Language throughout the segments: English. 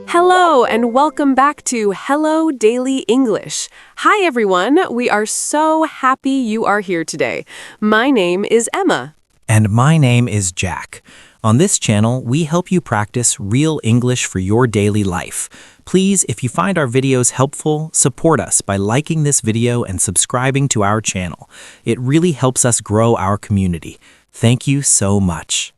Hello and welcome back to Hello Daily English. Hi everyone, we are so happy you are here today. My name is Emma. And my name is Jack. On this channel, we help you practice real English for your daily life. Please, if you find our videos helpful, support us by liking this video and subscribing to our channel. It really helps us grow our community. Thank you so much.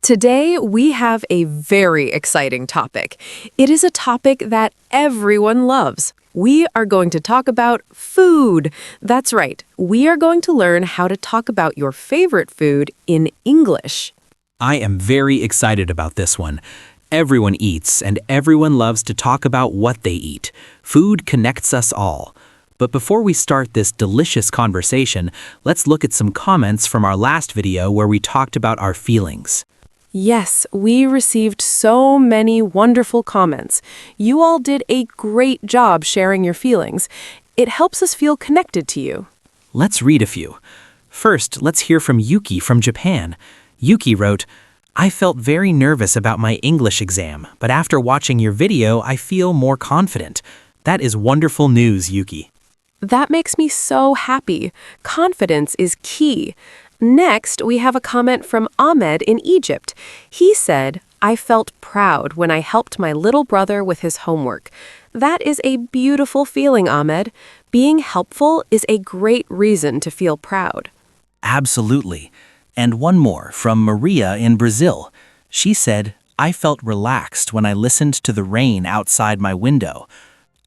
Today we have a very exciting topic. It is a topic that everyone loves. We are going to talk about food. That's right. We are going to learn how to talk about your favorite food in English. I am very excited about this one. Everyone eats, and everyone loves to talk about what they eat. Food connects us all. But before we start this delicious conversation, let's look at some comments from our last video where we talked about our feelings. Yes, we received so many wonderful comments. You all did a great job sharing your feelings. It helps us feel connected to you. Let's read a few. First, let's hear from Yuki from Japan. Yuki wrote, "I felt very nervous about my English exam, but after watching your video, I feel more confident." That is wonderful news, Yuki. That makes me so happy. Confidence is key. Next, we have a comment from Ahmed in Egypt. He said, "I felt proud when I helped my little brother with his homework." That is a beautiful feeling, Ahmed. Being helpful is a great reason to feel proud. Absolutely. And one more from Maria in Brazil. She said, "I felt relaxed when I listened to the rain outside my window."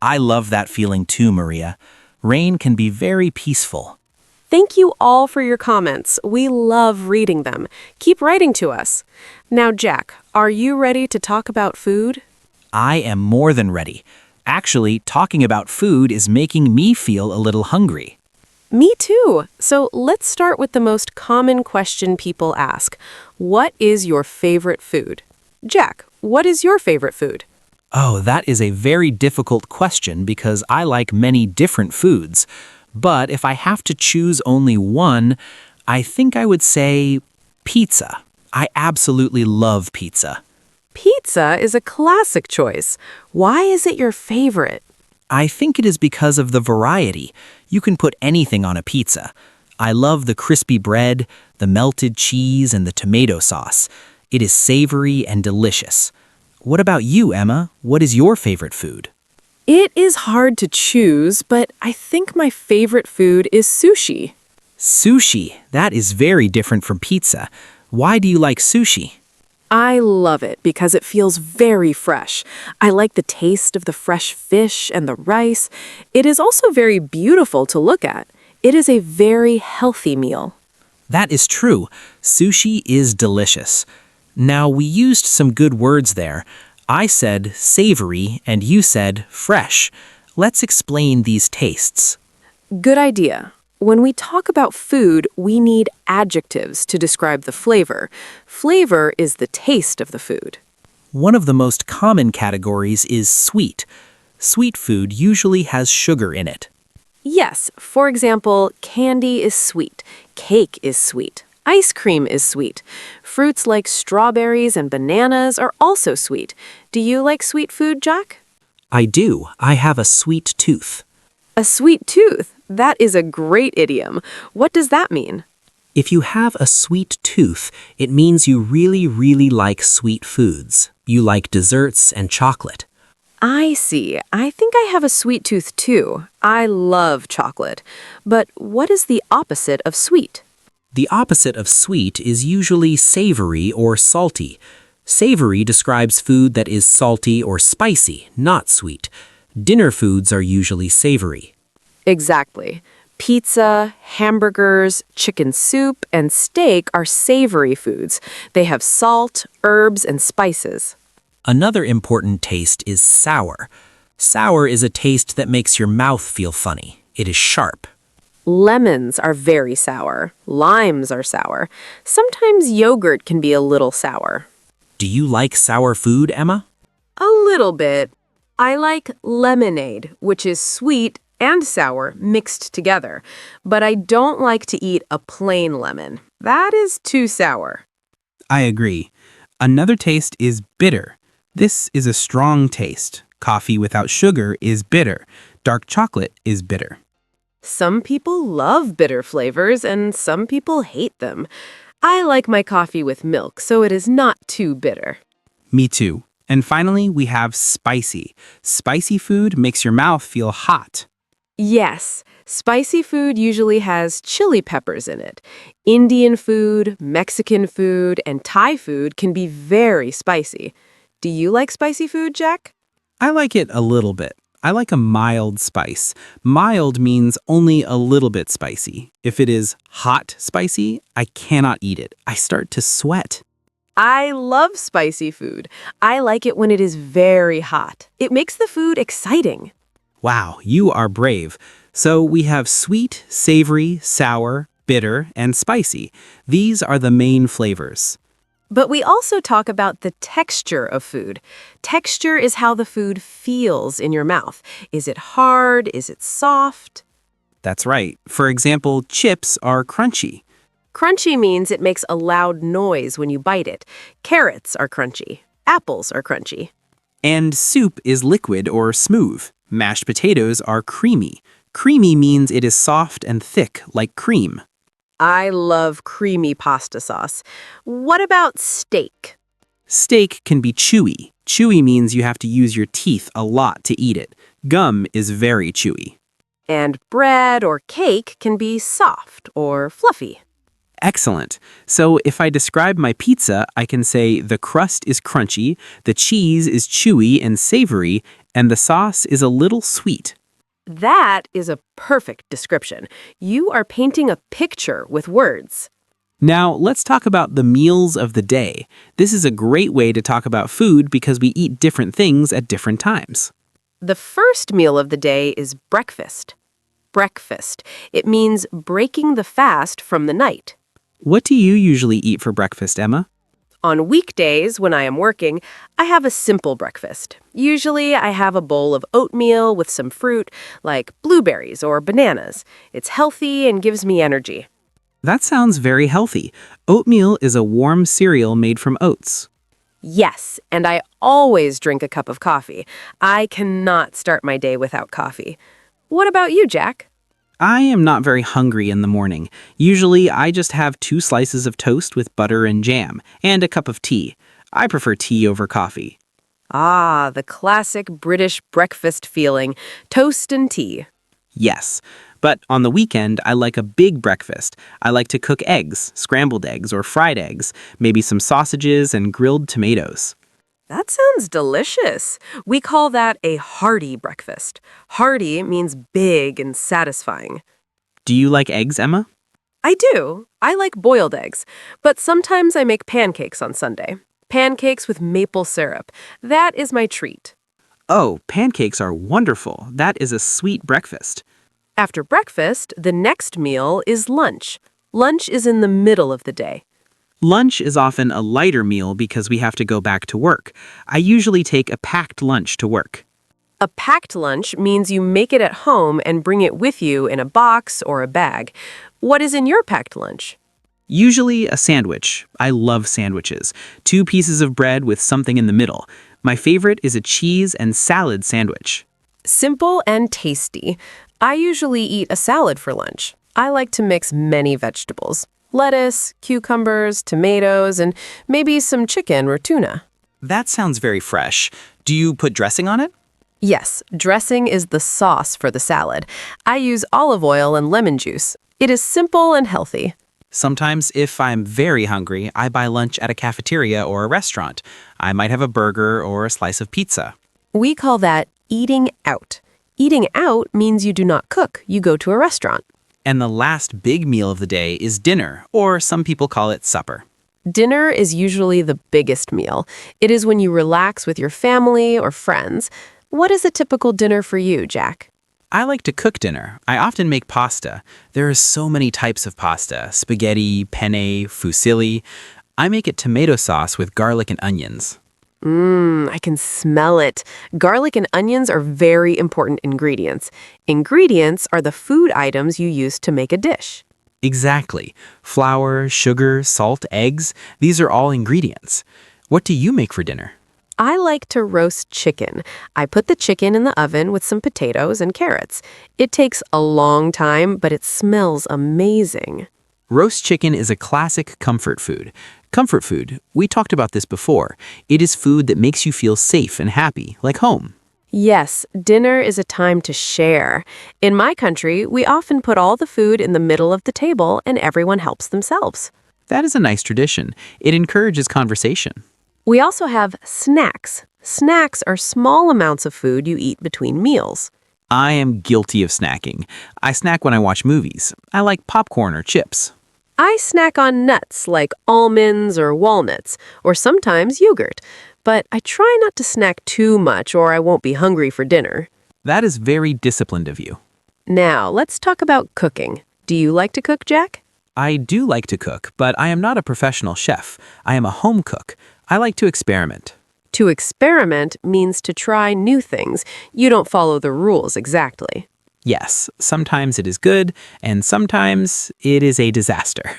I love that feeling too, Maria. Rain can be very peaceful. Thank you all for your comments. We love reading them. Keep writing to us. Now, Jack, are you ready to talk about food? I am more than ready. Actually, talking about food is making me feel a little hungry. Me too. So let's start with the most common question people ask. What is your favorite food? Jack, what is your favorite food? Oh, that is a very difficult question because I like many different foods. But if I have to choose only one, I think I would say pizza. I absolutely love pizza. Pizza is a classic choice. Why is it your favorite? I think it is because of the variety. You can put anything on a pizza. I love the crispy bread, the melted cheese, and the tomato sauce. It is savory and delicious. What about you, Emma? What is your favorite food? It is hard to choose, but I think my favorite food is sushi. Sushi. That is very different from pizza. Why do you like sushi? I love it because it feels very fresh. I like the taste of the fresh fish and the rice. It is also very beautiful to look at. It is a very healthy meal. That is true. Sushi is delicious. Now, we used some good words there. I said savory and you said fresh. Let's explain these tastes. Good idea. When we talk about food, we need adjectives to describe the flavor. Flavor is the taste of the food. One of the most common categories is sweet. Sweet food usually has sugar in it. Yes, for example, candy is sweet, cake is sweet, ice cream is sweet. Fruits like strawberries and bananas are also sweet. Do you like sweet food, Jack? I do. I have a sweet tooth. A sweet tooth? That is a great idiom. What does that mean? If you have a sweet tooth, it means you really, really like sweet foods. You like desserts and chocolate. I see. I think I have a sweet tooth too. I love chocolate. But what is the opposite of sweet? The opposite of sweet is usually savory or salty. Savory describes food that is salty or spicy, not sweet. Dinner foods are usually savory. Exactly. Pizza, hamburgers, chicken soup, and steak are savory foods. They have salt, herbs, and spices. Another important taste is sour. Sour is a taste that makes your mouth feel funny. It is sharp. Lemons are very sour. Limes are sour. Sometimes yogurt can be a little sour. Do you like sour food, Emma? A little bit. I like lemonade, which is sweet and sour mixed together. But I don't like to eat a plain lemon. That is too sour. I agree. Another taste is bitter. This is a strong taste. Coffee without sugar is bitter. Dark chocolate is bitter. Some people love bitter flavors and some people hate them. I like my coffee with milk, so it is not too bitter. Me too. And finally, we have spicy. Spicy food makes your mouth feel hot. Yes, spicy food usually has chili peppers in it. Indian food, Mexican food, and Thai food can be very spicy. Do you like spicy food, Jack? I like it a little bit. I like a mild spice. Mild means only a little bit spicy. If it is hot spicy, I cannot eat it. I start to sweat. I love spicy food. I like it when it is very hot. It makes the food exciting. Wow, you are brave. So we have sweet, savory, sour, bitter, and spicy. These are the main flavors. But we also talk about the texture of food. Texture is how the food feels in your mouth. Is it hard? Is it soft? That's right. For example, chips are crunchy. Crunchy means it makes a loud noise when you bite it. Carrots are crunchy. Apples are crunchy. And soup is liquid or smooth. Mashed potatoes are creamy. Creamy means it is soft and thick, like cream. I love creamy pasta sauce. What about steak? Steak can be chewy. Chewy means you have to use your teeth a lot to eat it. Gum is very chewy. And bread or cake can be soft or fluffy. Excellent. So if I describe my pizza, I can say the crust is crunchy, the cheese is chewy and savory, and the sauce is a little sweet. That is a perfect description. You are painting a picture with words. Now, let's talk about the meals of the day. This is a great way to talk about food because we eat different things at different times. The first meal of the day is breakfast. Breakfast. It means breaking the fast from the night. What do you usually eat for breakfast, Emma? On weekdays, when I am working, I have a simple breakfast. Usually, I have a bowl of oatmeal with some fruit, like blueberries or bananas. It's healthy and gives me energy. That sounds very healthy. Oatmeal is a warm cereal made from oats. Yes, and I always drink a cup of coffee. I cannot start my day without coffee. What about you, Jack? I am not very hungry in the morning. Usually, I just have 2 slices of toast with butter and jam, and a cup of tea. I prefer tea over coffee. Ah, the classic British breakfast feeling, toast and tea. Yes, but on the weekend, I like a big breakfast. I like to cook eggs, scrambled eggs or fried eggs, maybe some sausages and grilled tomatoes. That sounds delicious. We call that a hearty breakfast. Hearty means big and satisfying. Do you like eggs, Emma? I do. I like boiled eggs, but sometimes I make pancakes on Sunday. Pancakes with maple syrup. That is my treat. Oh, pancakes are wonderful. That is a sweet breakfast. After breakfast, the next meal is lunch. Lunch is in the middle of the day. Lunch is often a lighter meal because we have to go back to work. I usually take a packed lunch to work. A packed lunch means you make it at home and bring it with you in a box or a bag. What is in your packed lunch? Usually a sandwich. I love sandwiches. 2 pieces of bread with something in the middle. My favorite is a cheese and salad sandwich. Simple and tasty. I usually eat a salad for lunch. I like to mix many vegetables. Lettuce, cucumbers, tomatoes, and maybe some chicken or tuna. That sounds very fresh. Do you put dressing on it? Yes, dressing is the sauce for the salad. I use olive oil and lemon juice. It is simple and healthy. Sometimes, if I'm very hungry, I buy lunch at a cafeteria or a restaurant. I might have a burger or a slice of pizza. We call that eating out. Eating out means you do not cook, you go to a restaurant. And the last big meal of the day is dinner, or some people call it supper. Dinner is usually the biggest meal. It is when you relax with your family or friends. What is a typical dinner for you, Jack? I like to cook dinner. I often make pasta. There are so many types of pasta: spaghetti, penne, fusilli. I make it tomato sauce with garlic and onions. I can smell it. Garlic and onions are very important ingredients. Ingredients are the food items you use to make a dish. Exactly. Flour, sugar, salt, eggs, these are all ingredients. What do you make for dinner? I like to roast chicken. I put the chicken in the oven with some potatoes and carrots. It takes a long time, but it smells amazing. Roast chicken is a classic comfort food. Comfort food, we talked about this before. It is food that makes you feel safe and happy, like home. Yes, dinner is a time to share. In my country, we often put all the food in the middle of the table and everyone helps themselves. That is a nice tradition. It encourages conversation. We also have snacks. Snacks are small amounts of food you eat between meals. I am guilty of snacking. I snack when I watch movies. I like popcorn or chips. I snack on nuts like almonds or walnuts, or sometimes yogurt. But I try not to snack too much or I won't be hungry for dinner. That is very disciplined of you. Now, let's talk about cooking. Do you like to cook, Jack? I do like to cook, but I am not a professional chef. I am a home cook. I like to experiment. To experiment means to try new things. You don't follow the rules exactly. Yes, sometimes it is good, and sometimes it is a disaster.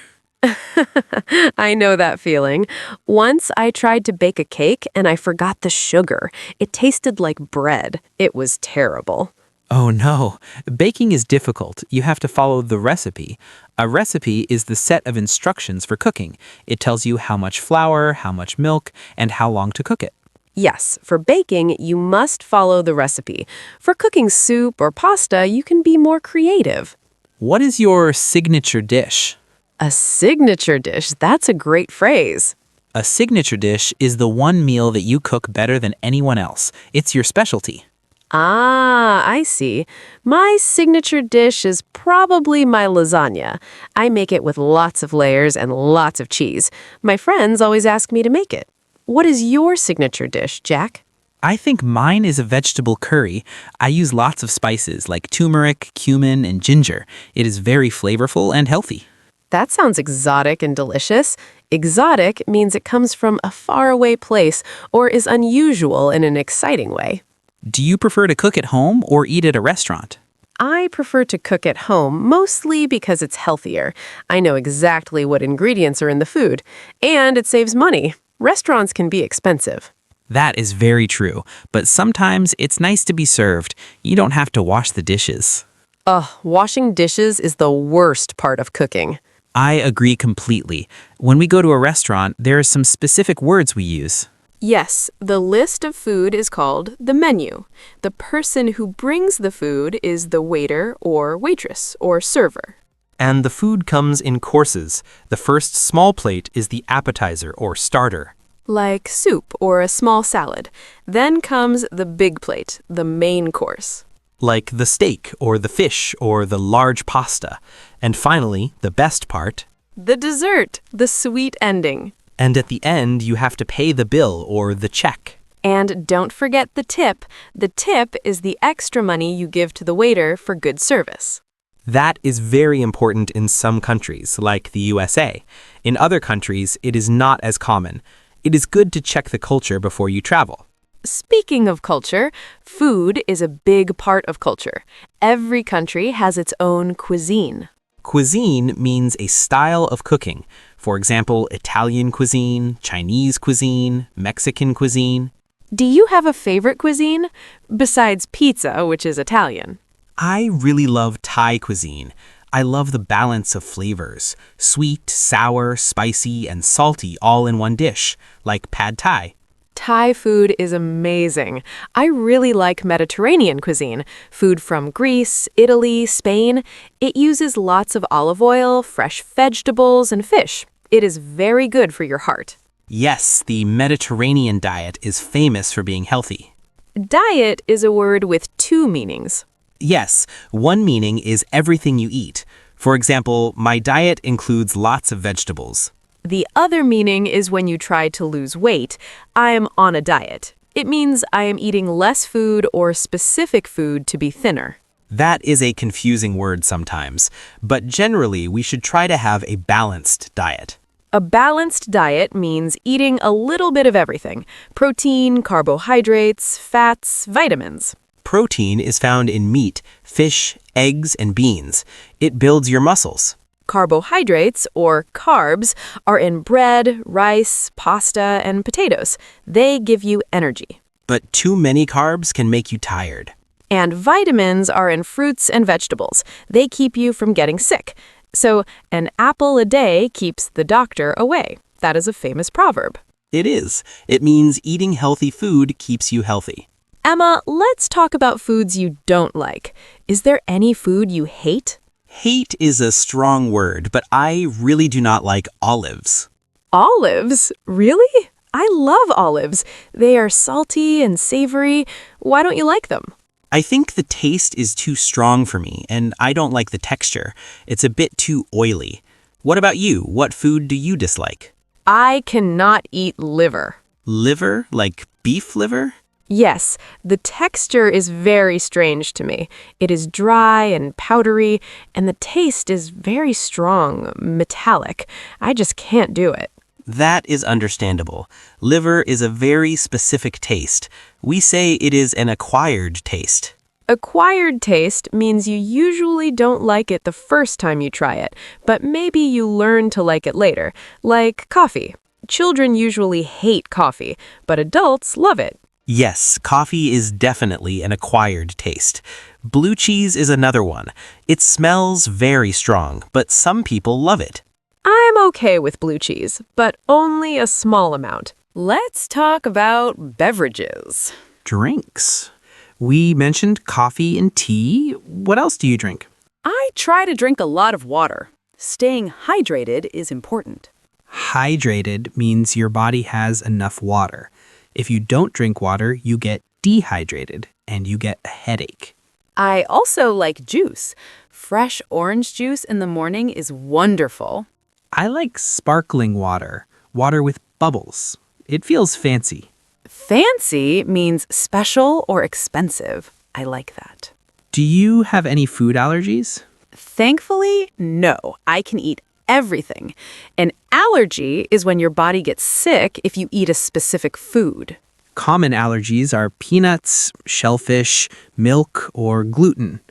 I know that feeling. Once I tried to bake a cake and I forgot the sugar. It tasted like bread. It was terrible. Oh no, baking is difficult. You have to follow the recipe. A recipe is the set of instructions for cooking. It tells you how much flour, how much milk, and how long to cook it. Yes, for baking, you must follow the recipe. For cooking soup or pasta, you can be more creative. What is your signature dish? A signature dish, that's a great phrase. A signature dish is the one meal that you cook better than anyone else. It's your specialty. Ah, I see. My signature dish is probably my lasagna. I make it with lots of layers and lots of cheese. My friends always ask me to make it. What is your signature dish, Jack? I think mine is a vegetable curry. I use lots of spices like turmeric, cumin, and ginger. It is very flavorful and healthy. That sounds exotic and delicious. Exotic means it comes from a faraway place or is unusual in an exciting way. Do you prefer to cook at home or eat at a restaurant? I prefer to cook at home, mostly because it's healthier. I know exactly what ingredients are in the food, and it saves money. Restaurants can be expensive. That is very true, but sometimes it's nice to be served. You don't have to wash the dishes. Ugh, washing dishes is the worst part of cooking. I agree completely. When we go to a restaurant, there are some specific words we use. Yes, the list of food is called the menu. The person who brings the food is the waiter or waitress or server. And the food comes in courses. The first small plate is the appetizer or starter. Like soup or a small salad. Then comes the big plate, the main course. Like the steak or the fish or the large pasta. And finally, the best part. The dessert, the sweet ending. And at the end, you have to pay the bill or the check. And don't forget the tip. The tip is the extra money you give to the waiter for good service. That is very important in some countries, like the USA. In other countries, it is not as common. It is good to check the culture before you travel. Speaking of culture, food is a big part of culture. Every country has its own cuisine. Cuisine means a style of cooking. For example, Italian cuisine, Chinese cuisine, Mexican cuisine. Do you have a favorite cuisine? Besides pizza, which is Italian. I really love Thai cuisine. I love the balance of flavors. Sweet, sour, spicy, and salty all in one dish, like pad thai. Thai food is amazing. I really like Mediterranean cuisine, food from Greece, Italy, Spain. It uses lots of olive oil, fresh vegetables, and fish. It is very good for your heart. Yes, the Mediterranean diet is famous for being healthy. Diet is a word with two meanings. Yes, one meaning is everything you eat. For example, my diet includes lots of vegetables. The other meaning is when you try to lose weight. I am on a diet. It means I am eating less food or specific food to be thinner. That is a confusing word sometimes, but generally we should try to have a balanced diet. A balanced diet means eating a little bit of everything: protein, carbohydrates, fats, vitamins. Protein is found in meat, fish, eggs, and beans. It builds your muscles. Carbohydrates, or carbs, are in bread, rice, pasta, and potatoes. They give you energy. But too many carbs can make you tired. And vitamins are in fruits and vegetables. They keep you from getting sick. So, an apple a day keeps the doctor away. That is a famous proverb. It is. It means eating healthy food keeps you healthy. Emma, let's talk about foods you don't like. Is there any food you hate? Hate is a strong word, but I really do not like olives. Olives? Really? I love olives. They are salty and savory. Why don't you like them? I think the taste is too strong for me, and I don't like the texture. It's a bit too oily. What about you? What food do you dislike? I cannot eat liver. Liver? Like beef liver? Yes, the texture is very strange to me. It is dry and powdery, and the taste is very strong, metallic. I just can't do it. That is understandable. Liver is a very specific taste. We say it is an acquired taste. Acquired taste means you usually don't like it the first time you try it, but maybe you learn to like it later, like coffee. Children usually hate coffee, but adults love it. Yes, coffee is definitely an acquired taste. Blue cheese is another one. It smells very strong, but some people love it. I'm okay with blue cheese, but only a small amount. Let's talk about beverages. Drinks. We mentioned coffee and tea. What else do you drink? I try to drink a lot of water. Staying hydrated is important. Hydrated means your body has enough water. If you don't drink water, you get dehydrated and you get a headache. I also like juice. Fresh orange juice in the morning is wonderful. I like sparkling water, water with bubbles. It feels fancy. Fancy means special or expensive. I like that. Do you have any food allergies? Thankfully, no. I can eat everything. An allergy is when your body gets sick if you eat a specific food. Common allergies are peanuts, shellfish, milk, or gluten.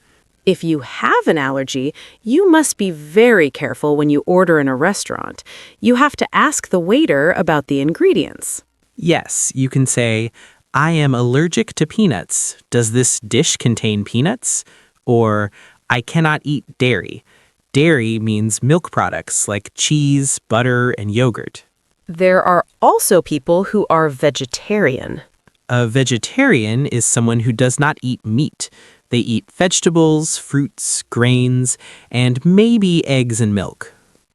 If you have an allergy, you must be very careful when you order in a restaurant. You have to ask the waiter about the ingredients. Yes, you can say, I am allergic to peanuts. Does this dish contain peanuts? Or, I cannot eat dairy. Dairy means milk products like cheese, butter, and yogurt. There are also people who are vegetarian. A vegetarian is someone who does not eat meat. They eat vegetables, fruits, grains, and maybe eggs and milk.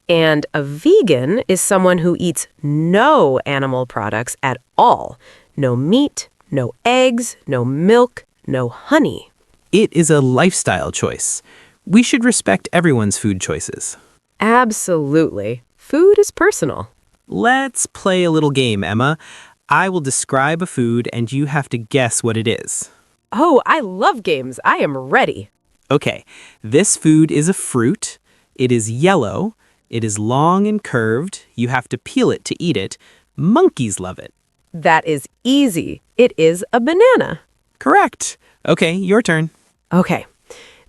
And a vegan is someone who eats no animal products at all. No meat, no eggs, no milk, no honey. It is a lifestyle choice. We should respect everyone's food choices. Absolutely. Food is personal. Let's play a little game, Emma. I will describe a food and you have to guess what it is. Oh, I love games. I am ready. Okay, this food is a fruit. It is yellow. It is long and curved. You have to peel it to eat it. Monkeys love it. That is easy. It is a banana. Correct. Okay, your turn. Okay.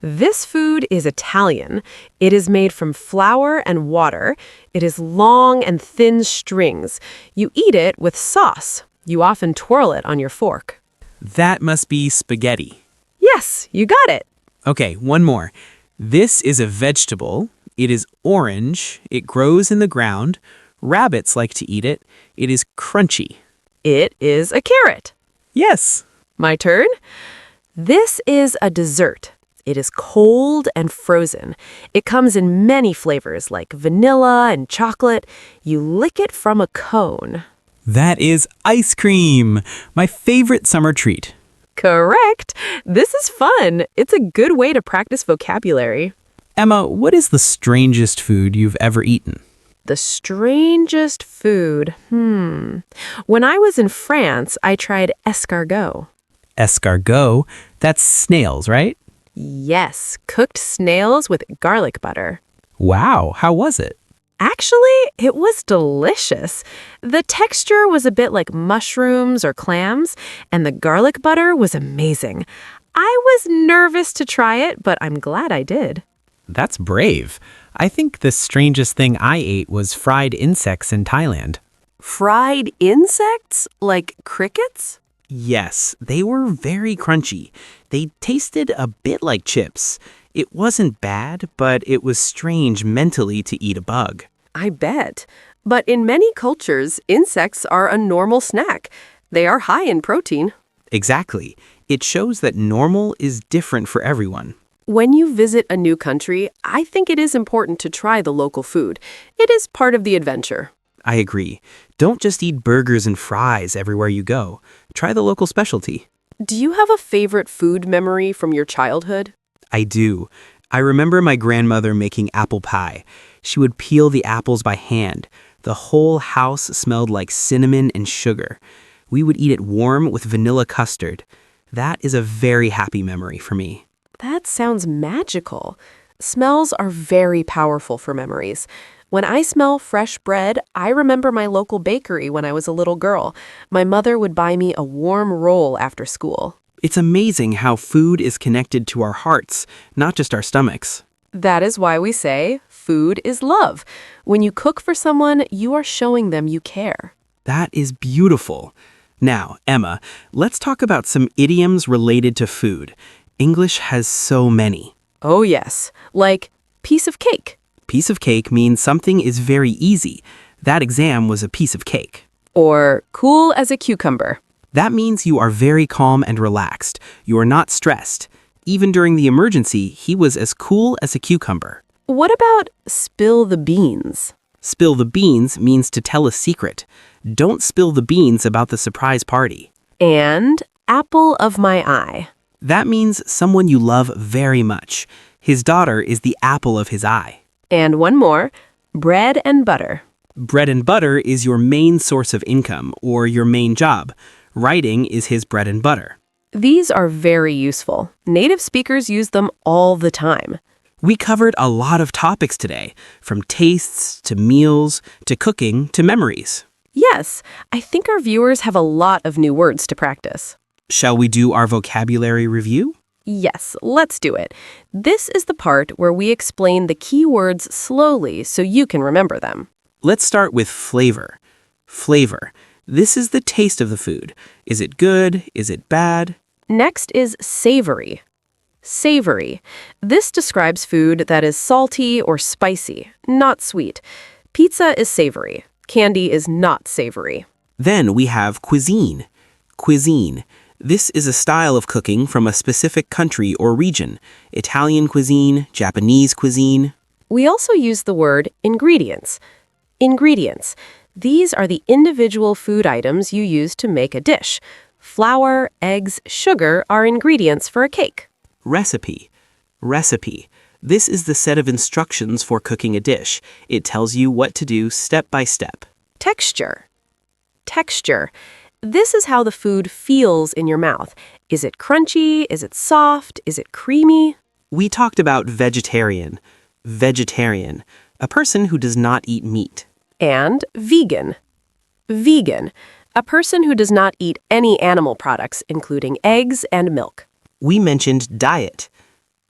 This food is Italian. It is made from flour and water. It is long and thin strings. You eat it with sauce. You often twirl it on your fork. That must be spaghetti. Yes, you got it. Okay, one more. This is a vegetable. It is orange. It grows in the ground. Rabbits like to eat it. It is crunchy. It is a carrot. Yes. My turn. This is a dessert. It is cold and frozen. It comes in many flavors like vanilla and chocolate. You lick it from a cone. That is ice cream, my favorite summer treat. Correct. This is fun. It's a good way to practice vocabulary. Emma, what is the strangest food you've ever eaten? The strangest food. When I was in France, I tried escargot. Escargot? That's snails, right? Yes, cooked snails with garlic butter. Wow, how was it? Actually, it was delicious. The texture was a bit like mushrooms or clams, and the garlic butter was amazing. I was nervous to try it, but I'm glad I did. That's brave. I think the strangest thing I ate was fried insects in Thailand. Fried insects? Like crickets? Yes, they were very crunchy. They tasted a bit like chips. It wasn't bad, but it was strange mentally to eat a bug. I bet. But in many cultures, insects are a normal snack. They are high in protein. Exactly. It shows that normal is different for everyone. When you visit a new country, I think it is important to try the local food. It is part of the adventure. I agree. Don't just eat burgers and fries everywhere you go. Try the local specialty. Do you have a favorite food memory from your childhood? I do. I remember my grandmother making apple pie. She would peel the apples by hand. The whole house smelled like cinnamon and sugar. We would eat it warm with vanilla custard. That is a very happy memory for me. That sounds magical. Smells are very powerful for memories. When I smell fresh bread, I remember my local bakery when I was a little girl. My mother would buy me a warm roll after school. It's amazing how food is connected to our hearts, not just our stomachs. That is why we say food is love. When you cook for someone, you are showing them you care. That is beautiful. Now, Emma, let's talk about some idioms related to food. English has so many. Oh yes, like piece of cake. Piece of cake means something is very easy. That exam was a piece of cake. Or cool as a cucumber. That means you are very calm and relaxed. You are not stressed. Even during the emergency, he was as cool as a cucumber. What about spill the beans? Spill the beans means to tell a secret. Don't spill the beans about the surprise party. And apple of my eye. That means someone you love very much. His daughter is the apple of his eye. And one more, bread and butter. Bread and butter is your main source of income or your main job. Writing is his bread and butter. These are very useful. Native speakers use them all the time. We covered a lot of topics today, from tastes to meals to cooking to memories. Yes, I think our viewers have a lot of new words to practice. Shall we do our vocabulary review? Yes, let's do it. This is the part where we explain the key words slowly so you can remember them. Let's start with flavor. Flavor. This is the taste of the food. Is it good? Is it bad? Next is savory. Savory. This describes food that is salty or spicy, not sweet. Pizza is savory. Candy is not savory. Then we have cuisine. Cuisine. This is a style of cooking from a specific country or region. Italian cuisine, Japanese cuisine. We also use the word ingredients. Ingredients. These are the individual food items you use to make a dish. Flour, eggs, sugar are ingredients for a cake. Recipe. Recipe. This is the set of instructions for cooking a dish. It tells you what to do step by step. Texture. Texture. This is how the food feels in your mouth. Is it crunchy? Is it soft? Is it creamy? We talked about vegetarian. Vegetarian. A person who does not eat meat. And vegan. Vegan. A person who does not eat any animal products, including eggs and milk. We mentioned diet.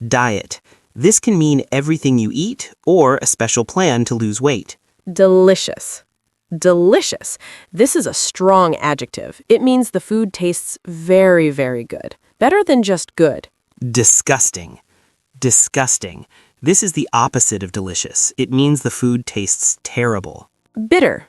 Diet. This can mean everything you eat or a special plan to lose weight. Delicious. Delicious. This is a strong adjective. It means the food tastes very, very good. Better than just good. Disgusting. Disgusting. This is the opposite of delicious. It means the food tastes terrible. Bitter.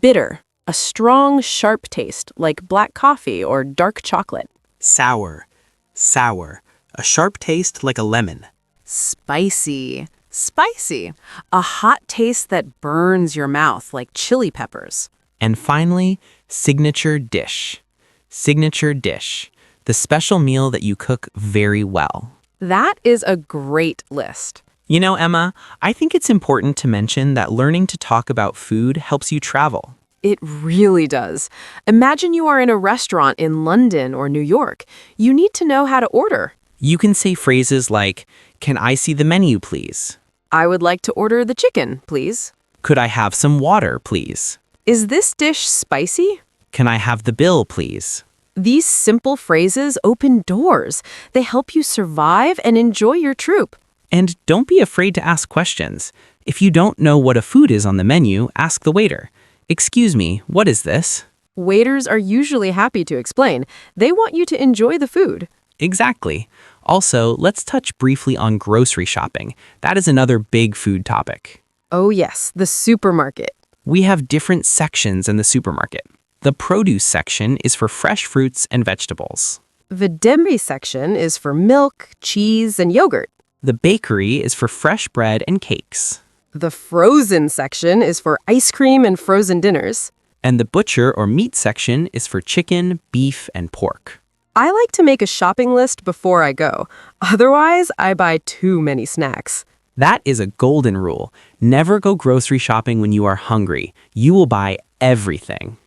Bitter. A strong, sharp taste, like black coffee or dark chocolate. Sour. Sour. A sharp taste like a lemon. Spicy. Spicy. A hot taste that burns your mouth like chili peppers. And finally, signature dish. Signature dish. The special meal that you cook very well. That is a great list. You know, Emma, I think it's important to mention that learning to talk about food helps you travel. It really does. Imagine you are in a restaurant in London or New York. You need to know how to order. You can say phrases like, "Can I see the menu, please?" I would like to order the chicken, please. "Could I have some water, please?" Is this dish spicy? "Can I have the bill, please?" These simple phrases open doors. They help you survive and enjoy your troop. And don't be afraid to ask questions. If you don't know what a food is on the menu, ask the waiter. Excuse me, what is this? Waiters are usually happy to explain. They want you to enjoy the food. Exactly. Also, let's touch briefly on grocery shopping. That is another big food topic. Oh yes, the supermarket. We have different sections in the supermarket. The produce section is for fresh fruits and vegetables. The dairy section is for milk, cheese, and yogurt. The bakery is for fresh bread and cakes. The frozen section is for ice cream and frozen dinners. And the butcher or meat section is for chicken, beef, and pork. I like to make a shopping list before I go. Otherwise, I buy too many snacks. That is a golden rule. Never go grocery shopping when you are hungry. You will buy everything.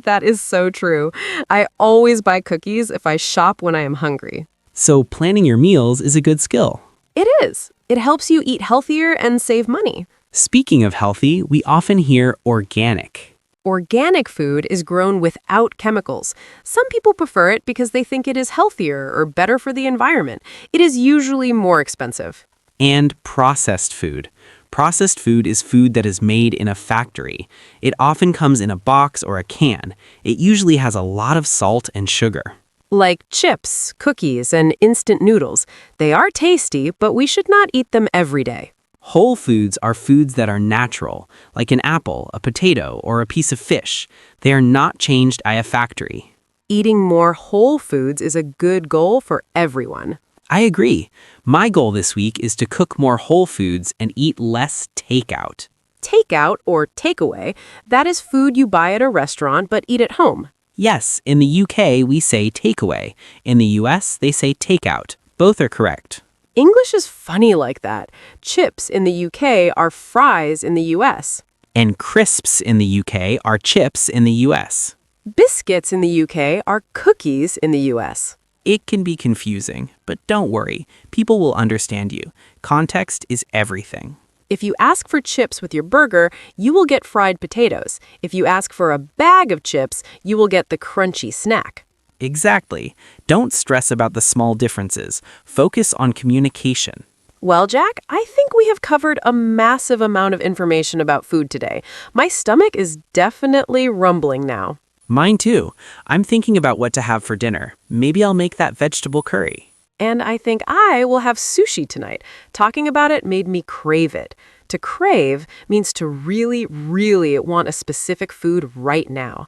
That is so true. I always buy cookies if I shop when I am hungry. So planning your meals is a good skill. It is. It helps you eat healthier and save money. Speaking of healthy, we often hear organic. Organic food is grown without chemicals. Some people prefer it because they think it is healthier or better for the environment. It is usually more expensive. And processed food. Processed food is food that is made in a factory. It often comes in a box or a can. It usually has a lot of salt and sugar. Like chips, cookies, and instant noodles. They are tasty, but we should not eat them every day. Whole foods are foods that are natural, like an apple, a potato, or a piece of fish. They are not changed by a factory. Eating more whole foods is a good goal for everyone. I agree. My goal this week is to cook more whole foods and eat less takeout. Takeout or takeaway, that is food you buy at a restaurant but eat at home. Yes, in the UK we say takeaway. In the US they say takeout. Both are correct. English is funny like that. Chips in the UK are fries in the US. And crisps in the UK are chips in the US. Biscuits in the UK are cookies in the US. It can be confusing, but don't worry. People will understand you. Context is everything. If you ask for chips with your burger, you will get fried potatoes. If you ask for a bag of chips, you will get the crunchy snack. Exactly. Don't stress about the small differences. Focus on communication. Well, Jack, I think we have covered a massive amount of information about food today. My stomach is definitely rumbling now. Mine too. I'm thinking about what to have for dinner. Maybe I'll make that vegetable curry. And I think I will have sushi tonight. Talking about it made me crave it. To crave means to really, really want a specific food right now.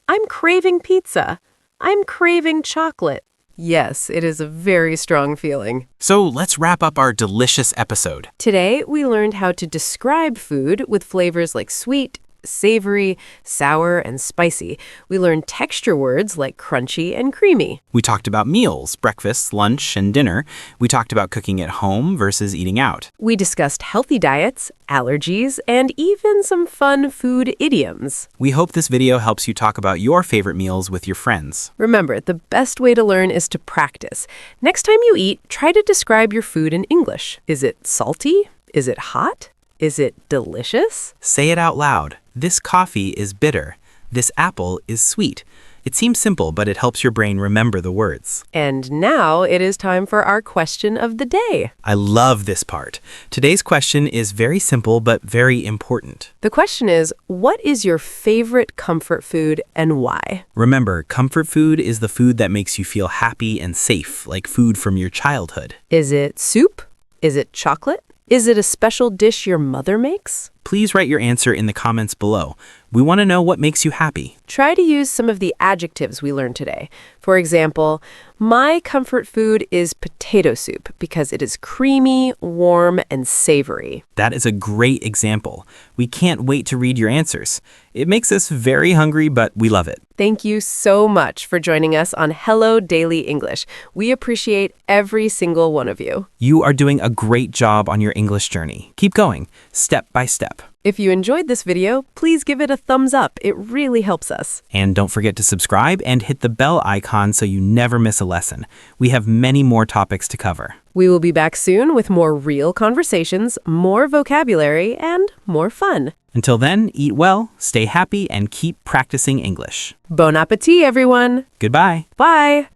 I'm craving pizza. I'm craving chocolate. Yes, it is a very strong feeling. So let's wrap up our delicious episode. Today, we learned how to describe food with flavors like sweet, savory, sour, and spicy. We learned texture words like crunchy and creamy. We talked about meals, breakfast, lunch, and dinner. We talked about cooking at home versus eating out. We discussed healthy diets, allergies, and even some fun food idioms. We hope this video helps you talk about your favorite meals with your friends. Remember, the best way to learn is to practice. Next time you eat, try to describe your food in English. Is it salty? Is it hot? Is it delicious? Say it out loud. This coffee is bitter. This apple is sweet. It seems simple, but it helps your brain remember the words. And now it is time for our question of the day. I love this part. Today's question is very simple, but very important. The question is, what is your favorite comfort food and why? Remember, comfort food is the food that makes you feel happy and safe, like food from your childhood. Is it soup? Is it chocolate? Is it a special dish your mother makes? Please write your answer in the comments below. We want to know what makes you happy. Try to use some of the adjectives we learned today. For example, my comfort food is potato soup because it is creamy, warm, and savory. That is a great example. We can't wait to read your answers. It makes us very hungry, but we love it. Thank you so much for joining us on Hello Daily English. We appreciate every single one of you. You are doing a great job on your English journey. Keep going, step by step. If you enjoyed this video, please give it a thumbs up. It really helps us. And don't forget to subscribe and hit the bell icon so you never miss a lesson. We have many more topics to cover. We will be back soon with more real conversations, more vocabulary, and more fun. Until then, eat well, stay happy, and keep practicing English. Bon appétit, everyone. Goodbye. Bye.